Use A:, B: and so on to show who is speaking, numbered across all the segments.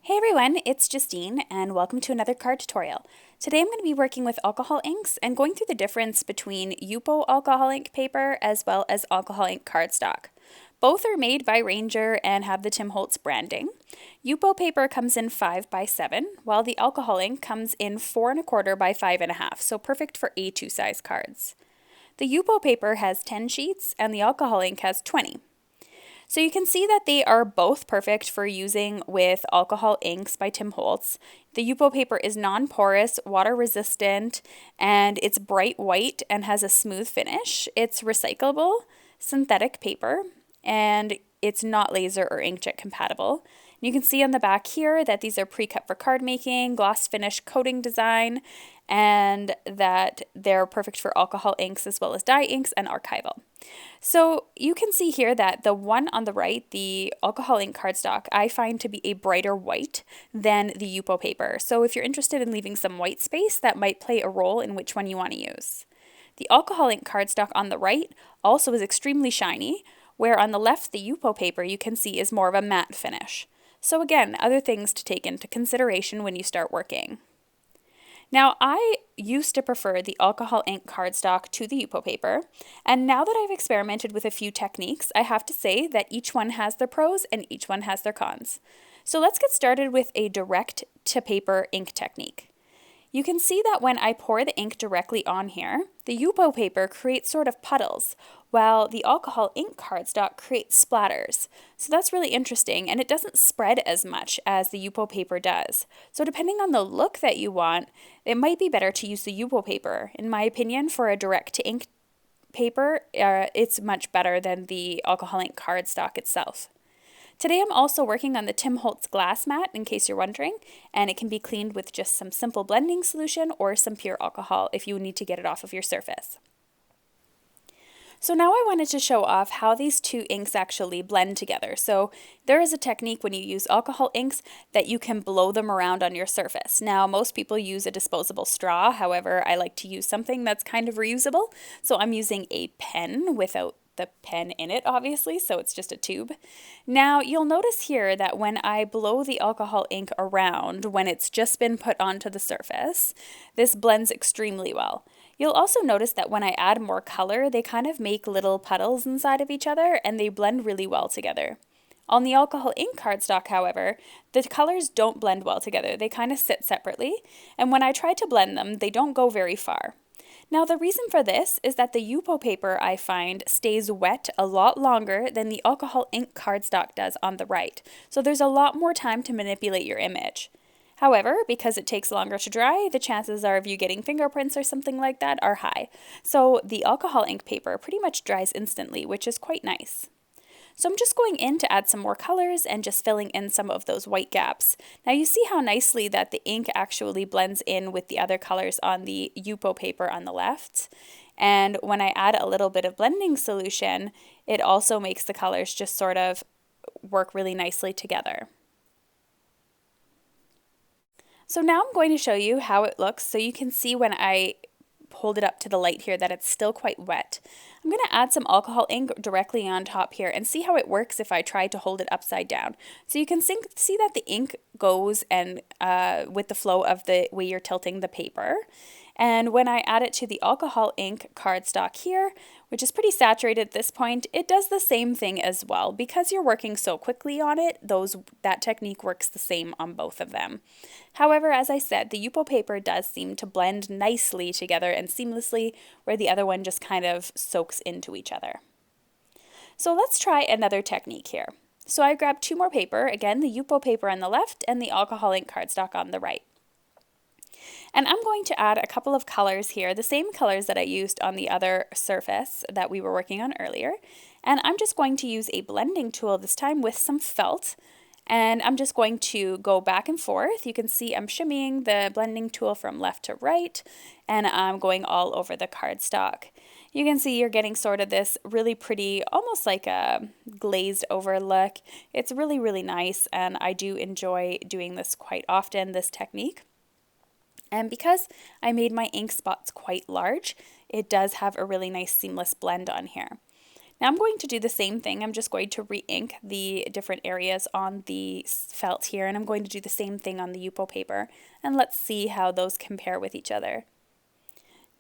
A: Hey everyone, it's Justine and welcome to another card tutorial. Today I'm going to be working with alcohol inks and going through the difference between YUPO alcohol ink paper as well as alcohol ink cardstock. Both are made by Ranger and have the Tim Holtz branding. YUPO paper comes in 5 by 7, while the alcohol ink comes in 4 1/4 by 5 1/2, so perfect for A2 size cards. The YUPO paper has 10 sheets and the alcohol ink has 20. So you can see that they are both perfect for using with alcohol inks by Tim Holtz. The YUPO paper is non-porous, water resistant, and it's bright white and has a smooth finish. It's recyclable, synthetic paper, and it's not laser or inkjet compatible. You can see on the back here that these are pre-cut for card making, gloss finish coating design, and that they're perfect for alcohol inks as well as dye inks and archival. So you can see here that the one on the right, the alcohol ink cardstock, I find to be a brighter white than the YUPO paper. So if you're interested in leaving some white space, that might play a role in which one you want to use. The alcohol ink cardstock on the right also is extremely shiny, where on the left, the YUPO paper you can see is more of a matte finish. So again, other things to take into consideration when you start working. Now, I used to prefer the alcohol ink cardstock to the YUPO paper, and now that I've experimented with a few techniques, I have to say that each one has their pros and each one has their cons. So let's get started with a direct to paper ink technique. You can see that when I pour the ink directly on here, the YUPO paper creates sort of puddles, while the alcohol ink cardstock creates splatters. So that's really interesting, and it doesn't spread as much as the YUPO paper does. So depending on the look that you want, it might be better to use the YUPO paper. In my opinion, for a direct to ink paper, it's much better than the alcohol ink cardstock itself. Today I'm also working on the Tim Holtz glass mat, in case you're wondering, and it can be cleaned with just some simple blending solution or some pure alcohol if you need to get it off of your surface. So now I wanted to show off how these two inks actually blend together. So there is a technique when you use alcohol inks that you can blow them around on your surface. Now most people use a disposable straw, however I like to use something that's kind of reusable. So I'm using a pen without the pen in it, obviously, so it's just a tube. Now you'll notice here that when I blow the alcohol ink around when it's just been put onto the surface, this blends extremely well. You'll also notice that when I add more color, they kind of make little puddles inside of each other and they blend really well together. On the alcohol ink cardstock, however, the colors don't blend well together. They kind of sit separately, and when I try to blend them, they don't go very far. Now the reason for this is that the YUPO paper, I find, stays wet a lot longer than the alcohol ink cardstock does on the right, so there's a lot more time to manipulate your image. However, because it takes longer to dry, the chances are of you getting fingerprints or something like that are high. So the alcohol ink paper pretty much dries instantly, which is quite nice. So I'm just going in to add some more colors and just filling in some of those white gaps. Now you see how nicely that the ink actually blends in with the other colors on the YUPO paper on the left. And when I add a little bit of blending solution, it also makes the colors just sort of work really nicely together. So now I'm going to show you how it looks so you can see when I hold it up to the light here that it's still quite wet. I'm going to add some alcohol ink directly on top here and see how it works if I try to hold it upside down. So you can see that the ink goes and with the flow of the way you're tilting the paper. And when I add it to the alcohol ink cardstock here, which is pretty saturated at this point, it does the same thing as well. Because you're working so quickly on it, that technique works the same on both of them. However, as I said, the YUPO paper does seem to blend nicely together and seamlessly, where the other one just kind of soaks into each other. So let's try another technique here. So I grabbed two more paper, again the YUPO paper on the left and the alcohol ink cardstock on the right. And I'm going to add a couple of colors here, the same colors that I used on the other surface that we were working on earlier. And I'm just going to use a blending tool this time with some felt. And I'm just going to go back and forth. You can see I'm shimmying the blending tool from left to right, and I'm going all over the cardstock. You can see you're getting sort of this really pretty, almost like a glazed over look. It's really, really nice, and I do enjoy doing this quite often, this technique. And because I made my ink spots quite large, it does have a really nice seamless blend on here. Now I'm going to do the same thing. I'm just going to re-ink the different areas on the felt here, and I'm going to do the same thing on the YUPO paper, and let's see how those compare with each other.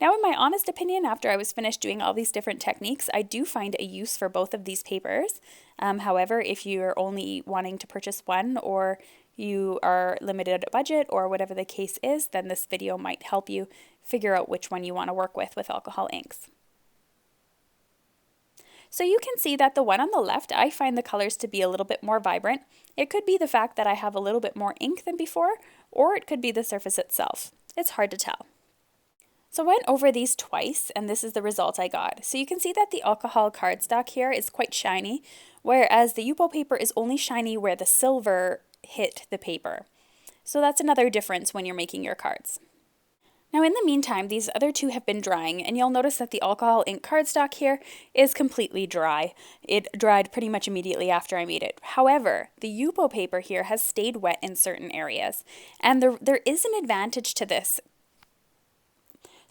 A: Now, in my honest opinion, after I was finished doing all these different techniques, I do find a use for both of these papers. However, if you're only wanting to purchase one, or you are limited budget, or whatever the case is, then this video might help you figure out which one you want to work with alcohol inks. So you can see that the one on the left, I find the colors to be a little bit more vibrant. It could be the fact that I have a little bit more ink than before, or it could be the surface itself. It's hard to tell. So I went over these twice, and this is the result I got. So you can see that the alcohol cardstock here is quite shiny, whereas the YUPO paper is only shiny where the silver hit the paper. So that's another difference when you're making your cards. Now in the meantime, these other two have been drying, and you'll notice that the alcohol ink cardstock here is completely dry. It dried pretty much immediately after I made it. However, the YUPO paper here has stayed wet in certain areas, and there is an advantage to this.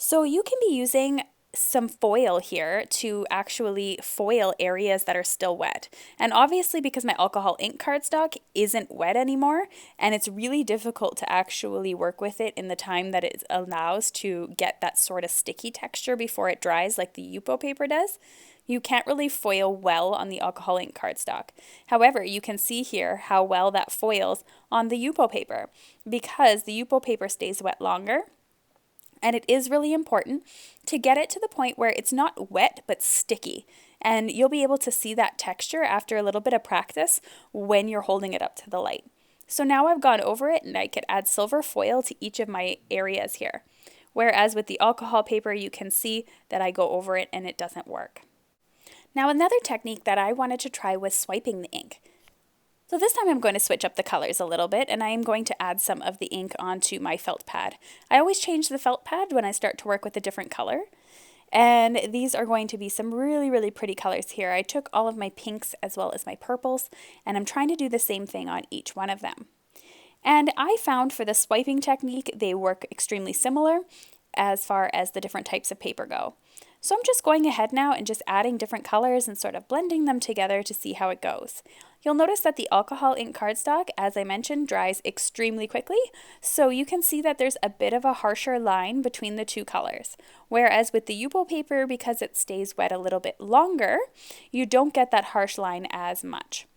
A: So you can be using some foil here to actually foil areas that are still wet. And obviously, because my alcohol ink cardstock isn't wet anymore, and it's really difficult to actually work with it in the time that it allows to get that sort of sticky texture before it dries like the YUPO paper does, you can't really foil well on the alcohol ink cardstock. However, you can see here how well that foils on the YUPO paper, because the YUPO paper stays wet longer. And it is really important to get it to the point where it's not wet but sticky. And you'll be able to see that texture after a little bit of practice when you're holding it up to the light. So now I've gone over it, and I could add silver foil to each of my areas here. Whereas with the alcohol paper, you can see that I go over it and it doesn't work. Now another technique that I wanted to try was swiping the ink. So this time I'm going to switch up the colors a little bit, and I am going to add some of the ink onto my felt pad. I always change the felt pad when I start to work with a different color. And these are going to be some really, really pretty colors here. I took all of my pinks as well as my purples, and I'm trying to do the same thing on each one of them. And I found for the swiping technique, they work extremely similar as far as the different types of paper go. So I'm just going ahead now and just adding different colors and sort of blending them together to see how it goes. You'll notice that the alcohol ink cardstock, as I mentioned, dries extremely quickly, so you can see that there's a bit of a harsher line between the two colors. Whereas with the YUPO paper, because it stays wet a little bit longer, you don't get that harsh line as much.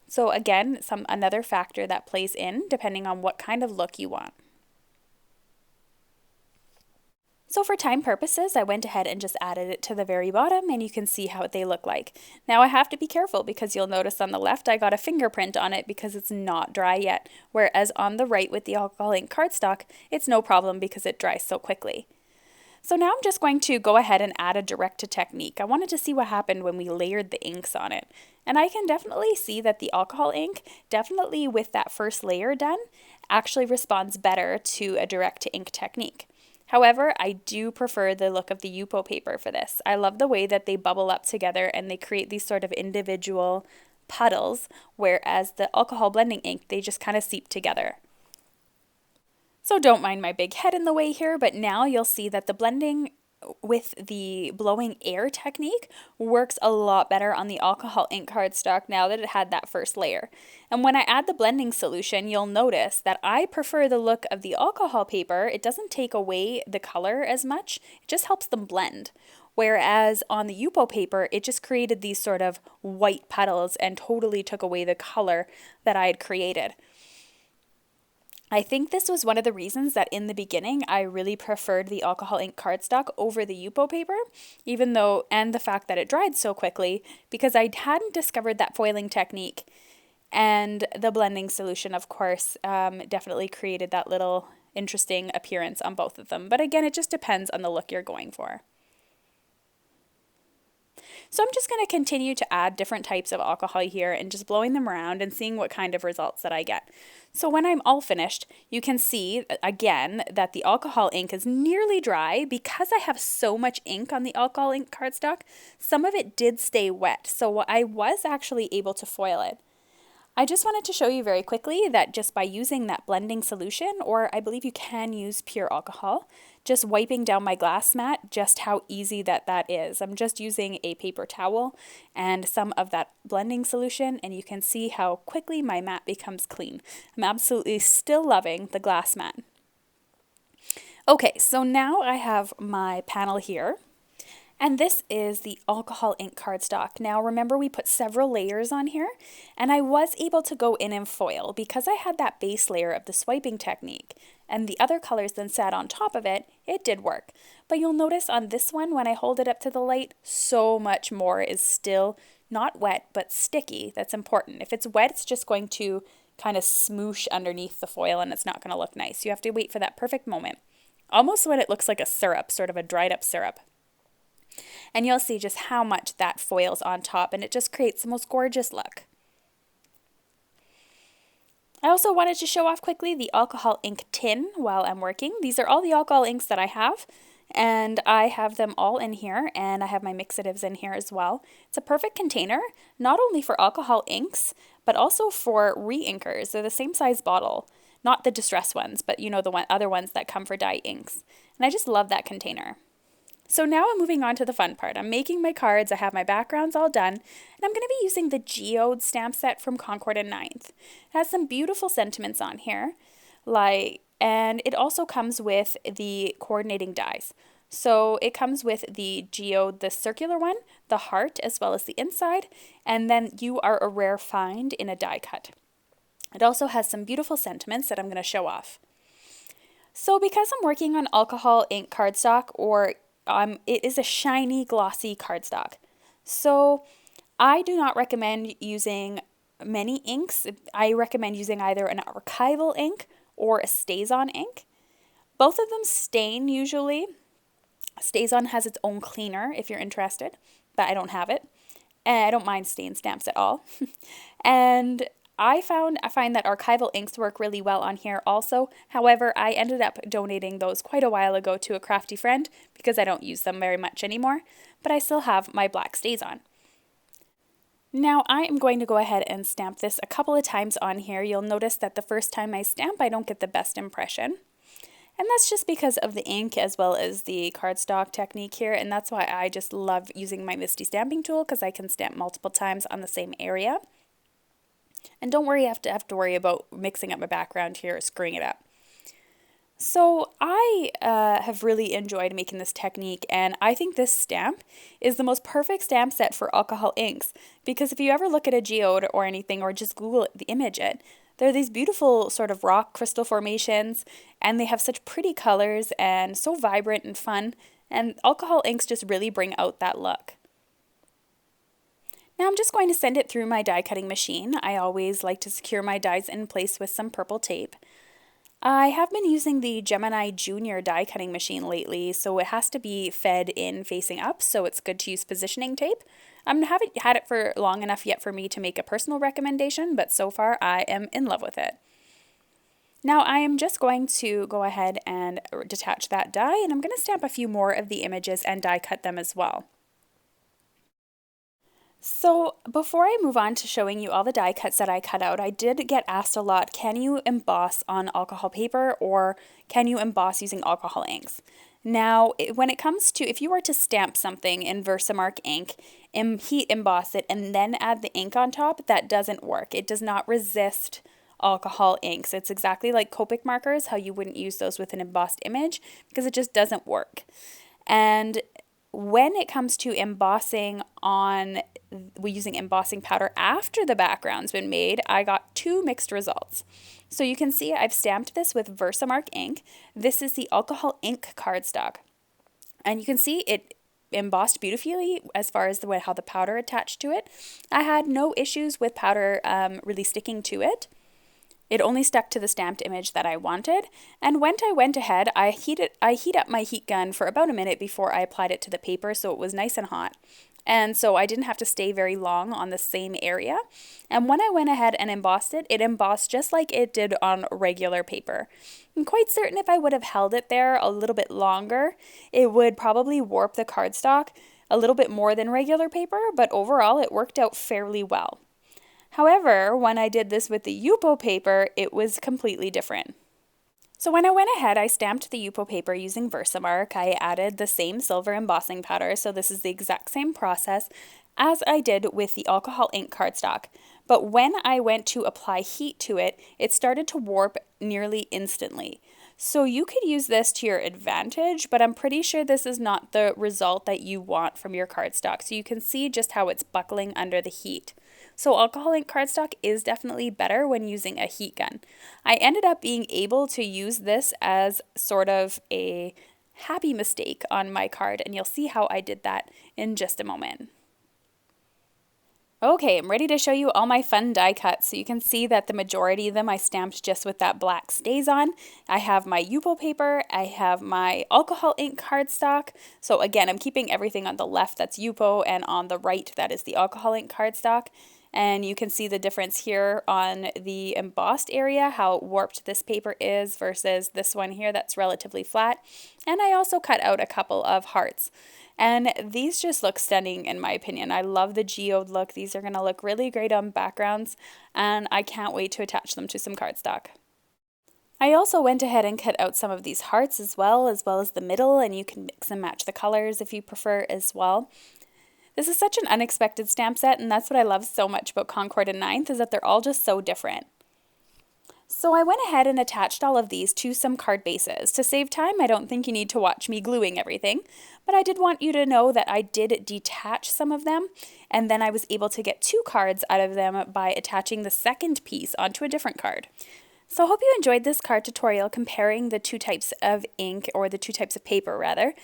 A: So again, another factor that plays in depending on what kind of look you want. So for time purposes, I went ahead and just added it to the very bottom, and you can see how they look like. Now I have to be careful because you'll notice on the left I got a fingerprint on it because it's not dry yet, whereas on the right with the alcohol ink cardstock, it's no problem because it dries so quickly. So now I'm just going to go ahead and add a direct-to technique. I wanted to see what happened when we layered the inks on it. And I can definitely see that the alcohol ink, definitely with that first layer done, actually responds better to a direct-to-ink technique. However, I do prefer the look of the YUPO paper for this. I love the way that they bubble up together and they create these sort of individual puddles, whereas the alcohol blending ink, they just kind of seep together. So don't mind my big head in the way here, but now you'll see that the blending with the blowing air technique works a lot better on the alcohol ink cardstock now that it had that first layer. And when I add the blending solution, you'll notice that I prefer the look of the alcohol paper. It doesn't take away the color as much, it just helps them blend. Whereas on the YUPO paper, it just created these sort of white puddles and totally took away the color that I had created. I think this was one of the reasons that in the beginning I really preferred the alcohol ink cardstock over the YUPO paper, and the fact that it dried so quickly, because I hadn't discovered that foiling technique, and the blending solution, of course, definitely created that little interesting appearance on both of them. But again, it just depends on the look you're going for. So I'm just going to continue to add different types of alcohol here and just blowing them around and seeing what kind of results that I get. So when I'm all finished, you can see again that the alcohol ink is nearly dry. Because I have so much ink on the alcohol ink cardstock, some of it did stay wet. So I was actually able to foil it. I just wanted to show you very quickly that just by using that blending solution, or I believe you can use pure alcohol, just wiping down my glass mat, just how easy that is. I'm just using a paper towel and some of that blending solution, and you can see how quickly my mat becomes clean. I'm absolutely still loving the glass mat. Okay, so now I have my panel here. And this is the alcohol ink cardstock. Now remember, we put several layers on here, and I was able to go in foil because I had that base layer of the swiping technique and the other colors then sat on top of it. It did work. But you'll notice on this one, when I hold it up to the light, so much more is still not wet but sticky. That's important. If it's wet, it's just going to kind of smoosh underneath the foil and it's not going to look nice. You have to wait for that perfect moment. Almost when it looks like a syrup, sort of a dried up syrup. And you'll see just how much that foils on top, and it just creates the most gorgeous look. I also wanted to show off quickly the alcohol ink tin while I'm working. These are all the alcohol inks that I have, and I have them all in here, and I have my mixatives in here as well. It's a perfect container, not only for alcohol inks, but also for re-inkers. They're the same size bottle, not the distress ones, but you know, the other ones that come for dye inks. And I just love that container. So now I'm moving on to the fun part. I'm making my cards, I have my backgrounds all done, and I'm going to be using the Geode stamp set from Concord and Ninth. It has some beautiful sentiments on here, and it also comes with the coordinating dies. So it comes with the Geode, the circular one, the heart, as well as the inside, and then you are a rare find in a die cut. It also has some beautiful sentiments that I'm going to show off. So because I'm working on alcohol ink cardstock, or it is a shiny, glossy cardstock. So I do not recommend using many inks. I recommend using either an archival ink or a StazOn ink. Both of them stain usually. StazOn has its own cleaner if you're interested, but I don't have it. And I don't mind stain stamps at all. And I find that archival inks work really well on here also. However, I ended up donating those quite a while ago to a crafty friend because I don't use them very much anymore, but I still have my black StazOn. Now I am going to go ahead and stamp this a couple of times on here. You'll notice that the first time I stamp, I don't get the best impression. And that's just because of the ink as well as the cardstock technique here, and that's why I just love using my Misty stamping tool, because I can stamp multiple times on the same area. And don't worry, I have to worry about mixing up my background here or screwing it up. So I have really enjoyed making this technique, and I think this stamp is the most perfect stamp set for alcohol inks, because if you ever look at a geode or anything, or just Google the image it, there are these beautiful sort of rock crystal formations, and they have such pretty colors and so vibrant and fun, and alcohol inks just really bring out that look. Now I'm just going to send it through my die cutting machine. I always like to secure my dies in place with some purple tape. I have been using the Gemini Junior die cutting machine lately, so it has to be fed in facing up, so it's good to use positioning tape. I haven't had it for long enough yet for me to make a personal recommendation, but so far I am in love with it. Now I am just going to go ahead and detach that die, and I'm going to stamp a few more of the images and die cut them as well. So before I move on to showing you all the die cuts that I cut out, I did get asked a lot, can you emboss on alcohol paper, or can you emboss using alcohol inks? Now, when it comes to, if you were to stamp something in Versamark ink, heat emboss it, and then add the ink on top, that doesn't work. It does not resist alcohol inks. It's exactly like Copic markers, how you wouldn't use those with an embossed image, because it just doesn't work. And when it comes to embossing using embossing powder after the background's been made, I got two mixed results. So you can see I've stamped this with Versamark ink. This is the alcohol ink cardstock. And you can see it embossed beautifully as far as how the powder attached to it. I had no issues with powder really sticking to it. It only stuck to the stamped image that I wanted, and when I went ahead, I heat up my heat gun for about a minute before I applied it to the paper, so it was nice and hot. And so I didn't have to stay very long on the same area. And when I went ahead and embossed it, it embossed just like it did on regular paper. I'm quite certain if I would have held it there a little bit longer, it would probably warp the cardstock a little bit more than regular paper, but overall it worked out fairly well. However, when I did this with the YUPO paper, it was completely different. So when I went ahead, I stamped the YUPO paper using Versamark. I added the same silver embossing powder, so this is the exact same process as I did with the alcohol ink cardstock. But when I went to apply heat to it, it started to warp nearly instantly. So you could use this to your advantage, but I'm pretty sure this is not the result that you want from your cardstock. So you can see just how it's buckling under the heat. So alcohol ink cardstock is definitely better when using a heat gun. I ended up being able to use this as sort of a happy mistake on my card, and you'll see how I did that in just a moment. Okay, I'm ready to show you all my fun die cuts. So you can see that the majority of them I stamped just with that black StazOn. I have my YUPO paper, I have my alcohol ink cardstock. So again, I'm keeping everything on the left that's YUPO, and on the right that is the alcohol ink cardstock. And you can see the difference here on the embossed area, how warped this paper is versus this one here that's relatively flat. And I also cut out a couple of hearts. And these just look stunning in my opinion. I love the geode look. These are going to look really great on backgrounds, and I can't wait to attach them to some cardstock. I also went ahead and cut out some of these hearts as well as the middle, and you can mix and match the colors if you prefer as well. This is such an unexpected stamp set, and that's what I love so much about Concord and 9th, is that they're all just so different. So I went ahead and attached all of these to some card bases. To save time, I don't think you need to watch me gluing everything, but I did want you to know that I did detach some of them, and then I was able to get 2 cards out of them by attaching the second piece onto a different card. So I hope you enjoyed this card tutorial comparing the 2 types of ink, or the 2 types of paper rather,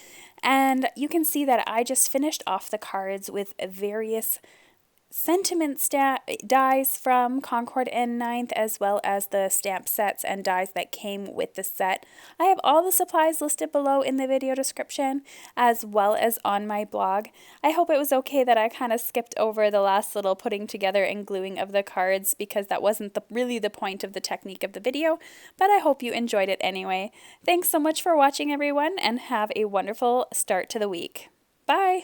A: and you can see that I just finished off the cards with various sentiment dies from Concord and 9th, as well as the stamp sets and dies that came with the set. I have all the supplies listed below in the video description, as well as on my blog. I hope it was okay that I kind of skipped over the last little putting together and gluing of the cards, because that wasn't really the point of the technique of the video, but I hope you enjoyed it anyway. Thanks so much for watching, everyone, and have a wonderful start to the week. Bye!